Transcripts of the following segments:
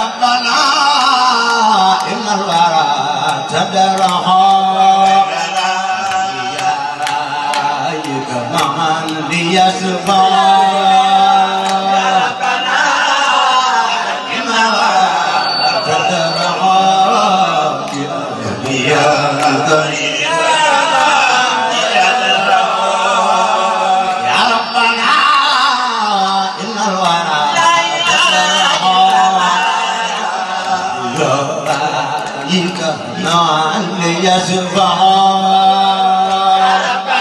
ربنا إن الورى تدرها يرايك معا ليسفى يا ربنا إن الورى تدرها يا يسبح ربنا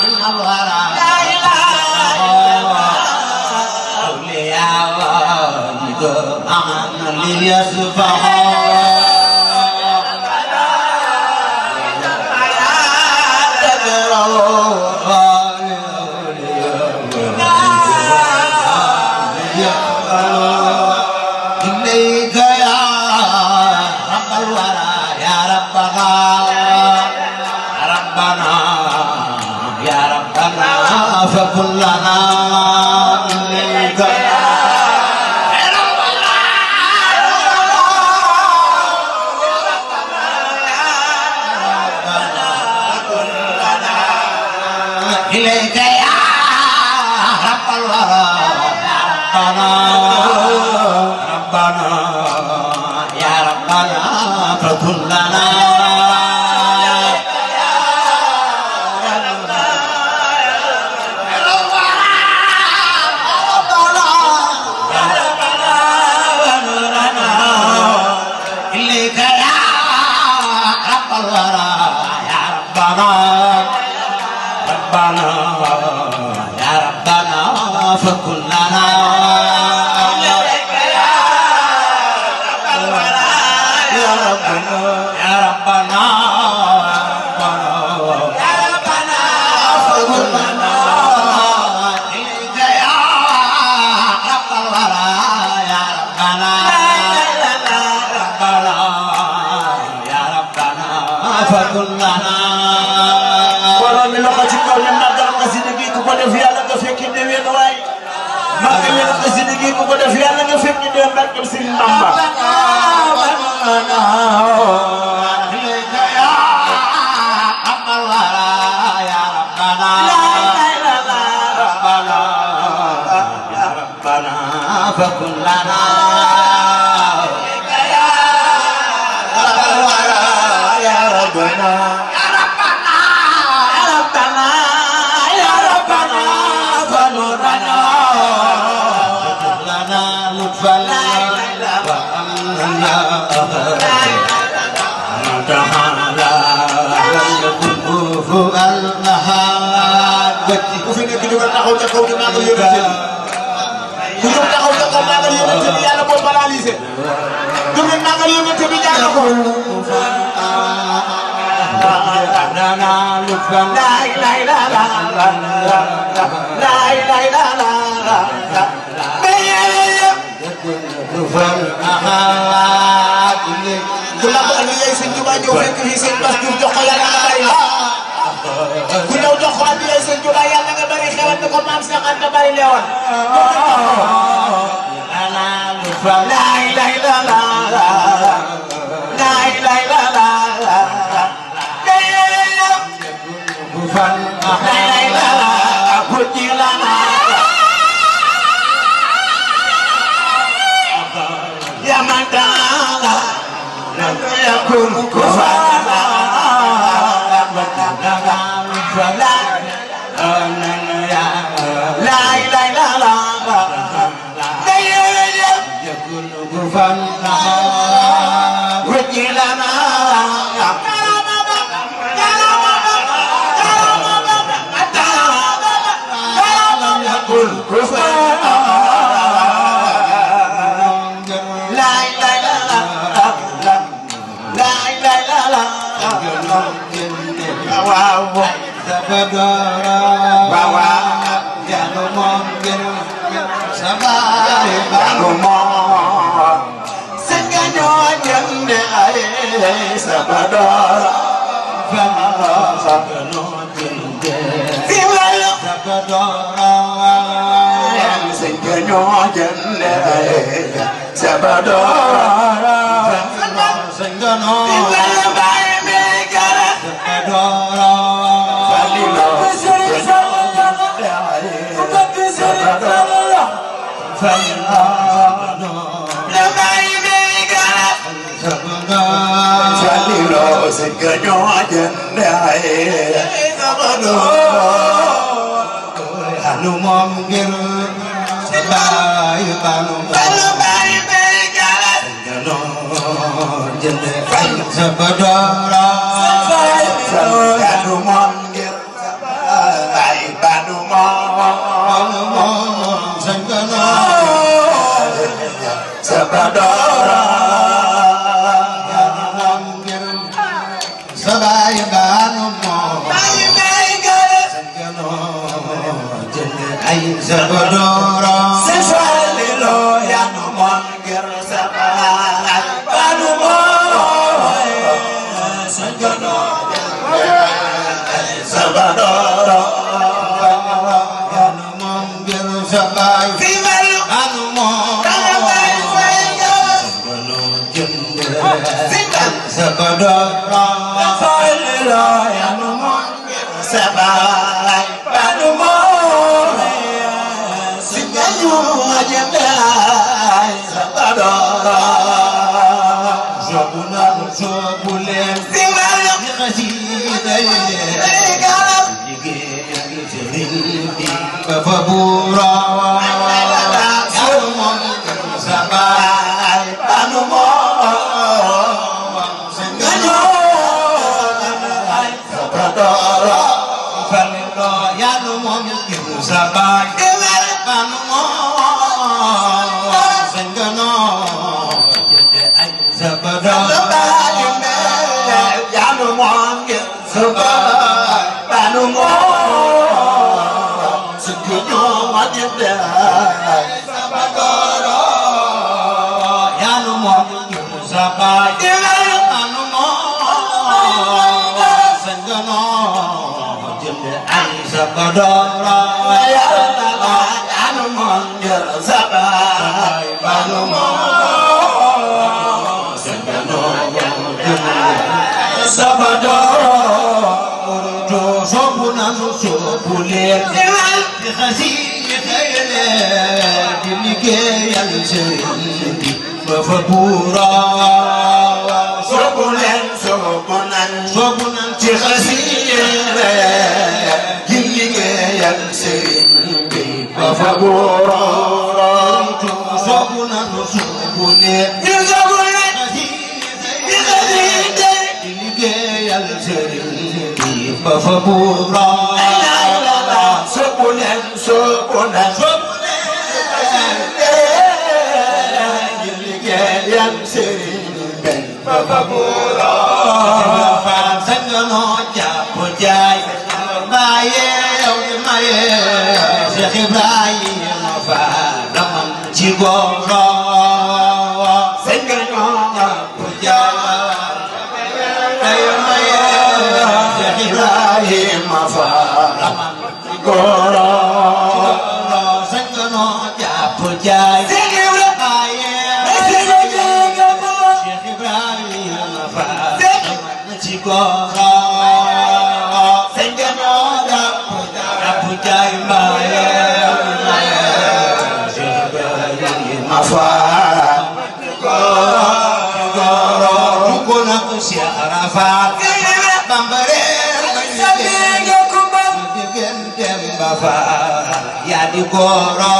إن فكن لنا إليك إليك يا رب الورى ربنا يا ربنا فكن لنا فكن لنا يا ربنا يا ربنا فكن لنا إليك يا رب الورى يا ربنا يا ربنا فكن لنا ولو من لغة الكون نقدر قصيدك كل في هذا كفيك الدوين واي ما كان قصيدك كل في هذا كفيك الدوين بركب سين نمبر إليك يا رب الورى يا ربنا يا ربنا فكن لنا إليك يا رب الورى يا ربنا Bawa Yanu Mongir Sabai Banu Mong Senganyo Jende Ae Sabadora Senganyo Jende Siwalo Sabadora Senganyo Jende Ae Sabadora Senganyo Siwalo Bae Megara Sabadora Salilo seganyo jendai sabado anu mongir sebai banu sebai megala seganyo jendai sabado anu mongir sebai banu seganyo sabadora sabai banu mo sabai megala seganyo jendai sabadora sesalilo yanu mongir sabai banu mo seganyo sabadora yanu mongir sabai banu mo seganyo jendai sabadora salilo yanu mongir sabai banu mo seganyo jendai sabadora sobunan sobulen siwalo khasiday Babura yanu mongir sabai banu mo seganyo sabadora salilo yanu mongir sabai banu mo seganyo sabadora yanu mongir sabai banu mo seganyo jendai sabadora yanu mongir sabai banu mo seganyo jendai sabadora yanu mongir sabai banu mo seganyo jendai sabadora urdu sobunan sobulen Diligéeyal sëriñ bi ba fa buura sobunan ci xasiida diligéeyal sëriñ bi ba fa buura sobunan diligéeyal sëriñ bi ba fa buura sobunan diligéeyal sëriñ bi ba fa buura senganyo jàpp jaay maye yow di maye Cheikh Ibrahima Fall damam ci goro senganyo jàpp jaay maye Cheikh Ibrahima Fall damam ci goro senganyo jàpp jaay Cheikh Ibrahima Fall ci goro senganyo jàpp jaay maye Cheikh Ibrahima Fall goro duguna ko Cheikh Rafal bambare digeen dem ba fa ya di goro